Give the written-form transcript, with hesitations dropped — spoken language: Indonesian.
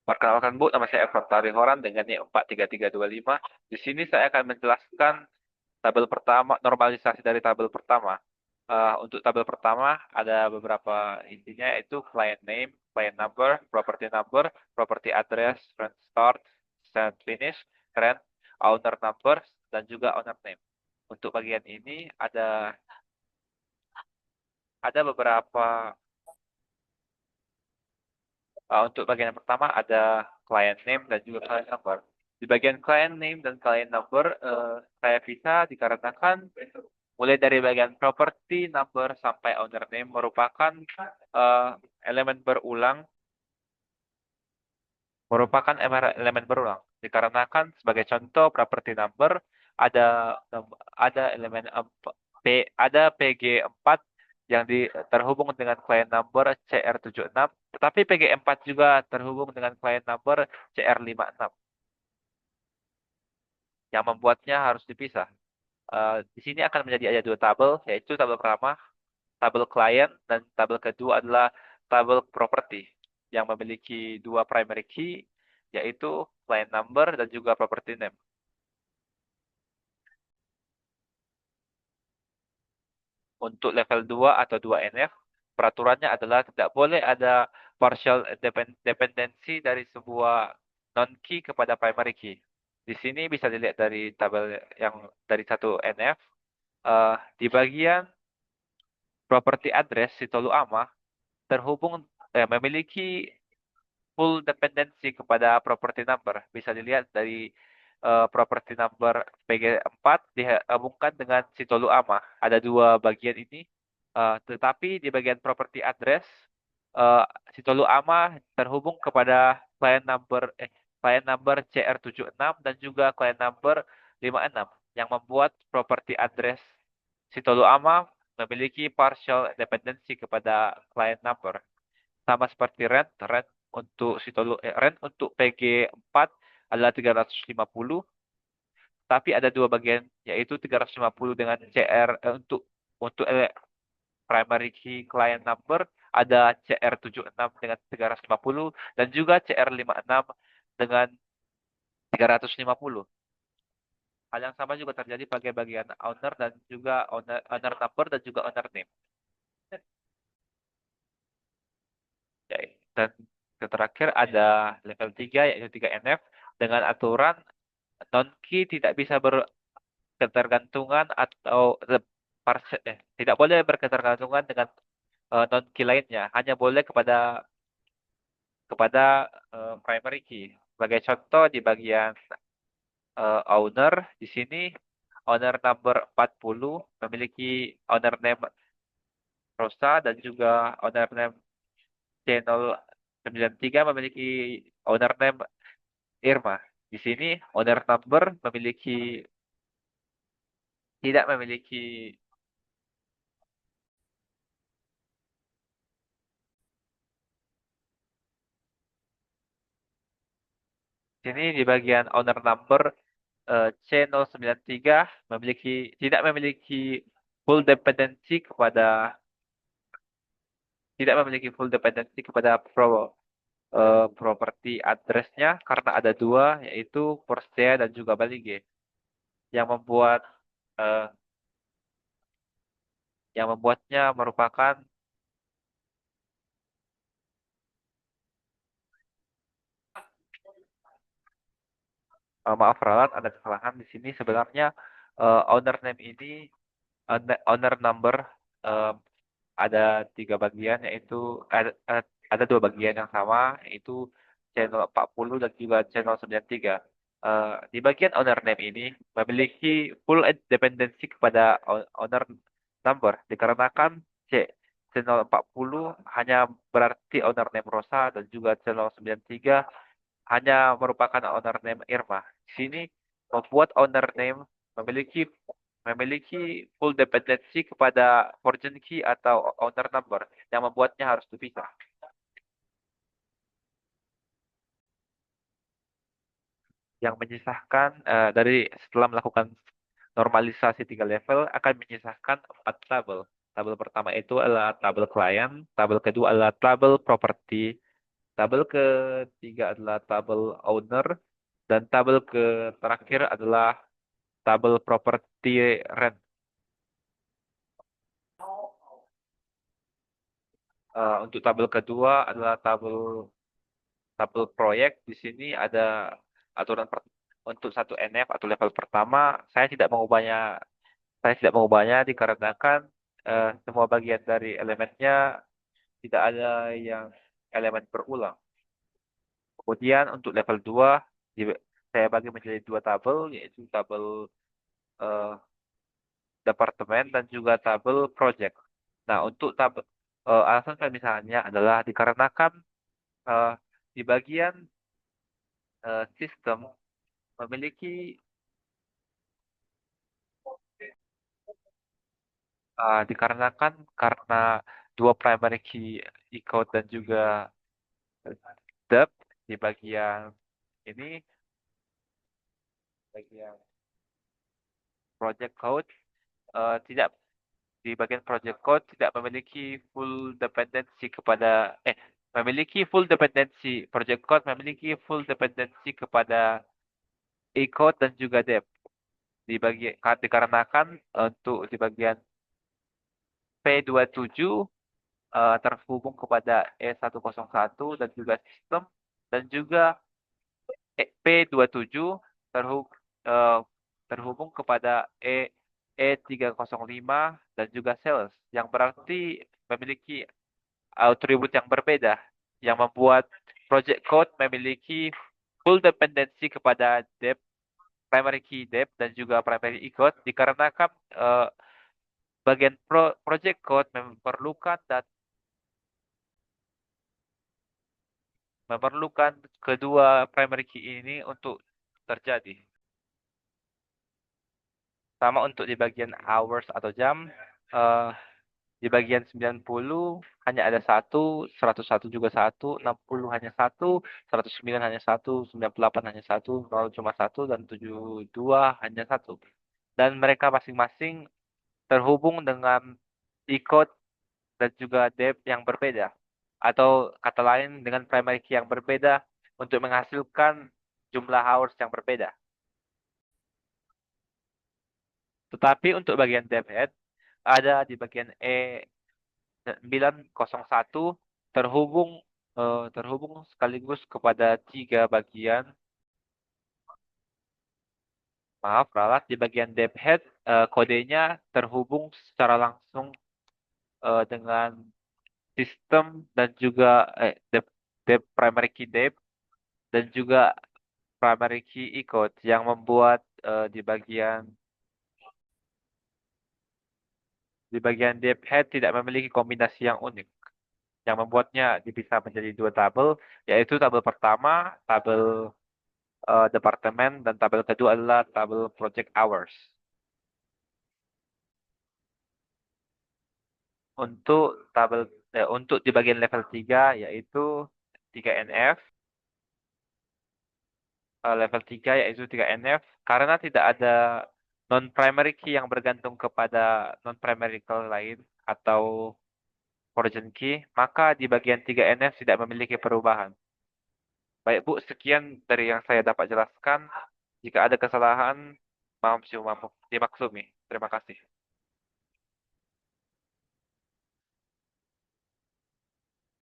Perkenalkan Bu, nama saya Efron Tarihoran dengan NIK 43325. Di sini saya akan menjelaskan tabel pertama, normalisasi dari tabel pertama. Untuk tabel pertama ada beberapa intinya yaitu client name, client number, property address, rent start, send finish, rent, owner number, dan juga owner name. Untuk bagian ini ada beberapa. Untuk bagian yang pertama ada client name dan juga client number. Di bagian client name dan client number, saya bisa dikarenakan mulai dari bagian property number sampai owner name merupakan eh, elemen berulang, elemen berulang. Dikarenakan sebagai contoh property number ada elemen ada PG4 yang terhubung dengan client number CR76, tetapi PG4 juga terhubung dengan client number CR56 yang membuatnya harus dipisah. Di sini akan menjadi ada dua tabel, yaitu tabel pertama, tabel client, dan tabel kedua adalah tabel property yang memiliki dua primary key, yaitu client number dan juga property name. Untuk level 2 atau 2NF, peraturannya adalah tidak boleh ada partial dependency dari sebuah non-key kepada primary key. Di sini bisa dilihat dari tabel yang dari 1NF, di bagian property address si tolu ama memiliki full dependency kepada property number. Bisa dilihat dari property number PG4 dihubungkan dengan si tolu ama. Ada dua bagian ini. Tetapi di bagian property address, uh, si tolu ama terhubung kepada client number CR76 dan juga client number 56 yang membuat property address si tolu ama memiliki partial dependency kepada client number. Sama seperti rent untuk PG4 adalah 350, tapi ada dua bagian, yaitu 350 dengan CR untuk primary key client number ada CR76 dengan 350 dan juga CR56 dengan 350. Hal yang sama juga terjadi pada bagian owner dan juga owner number dan juga owner name. Ya, dan yang terakhir ada level 3 yaitu 3NF dengan aturan non-key tidak bisa berketergantungan atau tidak boleh berketergantungan dengan non-key lainnya, hanya boleh kepada primary key. Sebagai contoh di bagian owner di sini owner number 40 memiliki owner name Rosa dan juga owner name C093 memiliki owner name Irma. Di sini owner number tidak memiliki. Di sini di bagian owner number C093 tidak memiliki full dependency kepada tidak memiliki full dependency kepada property address-nya karena ada dua, yaitu Persea dan juga Balige yang membuat eh, yang membuatnya merupakan maaf ralat, ada kesalahan di sini. Sebenarnya owner name ini owner number eh, ada tiga bagian, yaitu ada dua bagian yang sama, yaitu channel 40 dan juga channel 93. Di bagian owner name ini memiliki full dependency kepada owner number dikarenakan channel 40 hanya berarti owner name Rosa dan juga channel 93 hanya merupakan owner name Irma. Di sini membuat owner name memiliki memiliki full dependency kepada origin key atau owner number yang membuatnya harus dipisah. Yang menyisahkan setelah melakukan normalisasi 3 level akan menyisahkan 4 tabel. Tabel pertama itu adalah tabel client, tabel kedua adalah tabel property, Tabel ketiga adalah tabel owner, dan tabel ke terakhir adalah tabel property rent. Untuk tabel kedua adalah tabel tabel proyek. Di sini ada aturan untuk satu NF atau level pertama. Saya tidak mengubahnya. Saya tidak mengubahnya dikarenakan semua bagian dari elemennya tidak ada yang elemen berulang. Kemudian untuk level 2, saya bagi menjadi dua tabel, yaitu tabel eh, departemen dan juga tabel project. Nah, untuk tabel alasan pemisahannya adalah dikarenakan eh, di bagian sistem memiliki dikarenakan karena dua primary key encode dan juga depth di bagian ini, bagian project code, tidak di bagian project code tidak memiliki full dependency kepada memiliki full dependency project code memiliki full dependency kepada e-code dan juga dev di bagian dikarenakan untuk di bagian P27 terhubung kepada E101 dan juga sistem, dan juga P27 terhubung eh, terhubung kepada E305 dan juga sales, yang berarti memiliki atribut yang berbeda, yang membuat project code memiliki full dependency kepada depth, primary key depth dan juga primary e code, dikarenakan bagian project code memerlukan kedua primary key ini untuk terjadi. Sama untuk di bagian hours atau jam, eh, di bagian 90 hanya ada satu, 101 juga satu, 60 hanya satu, 109 hanya satu, 98 hanya satu, 0 cuma satu, dan 72 hanya satu. Dan mereka masing-masing terhubung dengan e-code dan juga depth yang berbeda. Atau kata lain dengan primary key yang berbeda untuk menghasilkan jumlah hours yang berbeda. Tetapi untuk bagian depth head, ada di bagian E901 terhubung terhubung sekaligus kepada tiga bagian. Maaf, ralat di bagian depth head, kodenya terhubung secara langsung dengan sistem dan juga depth primary key depth dan juga primary key e-code, yang membuat di bagian depth head tidak memiliki kombinasi yang unik, yang membuatnya dipisah menjadi dua tabel, yaitu tabel pertama, tabel departemen, dan tabel kedua adalah tabel project hours. Untuk untuk di bagian level 3 yaitu 3NF, level 3 yaitu 3NF, karena tidak ada non-primary key yang bergantung kepada non-primary key lain atau origin key, maka di bagian 3NF tidak memiliki perubahan. Baik Bu, sekian dari yang saya dapat jelaskan. Jika ada kesalahan, mohon dimaklumi. Terima kasih.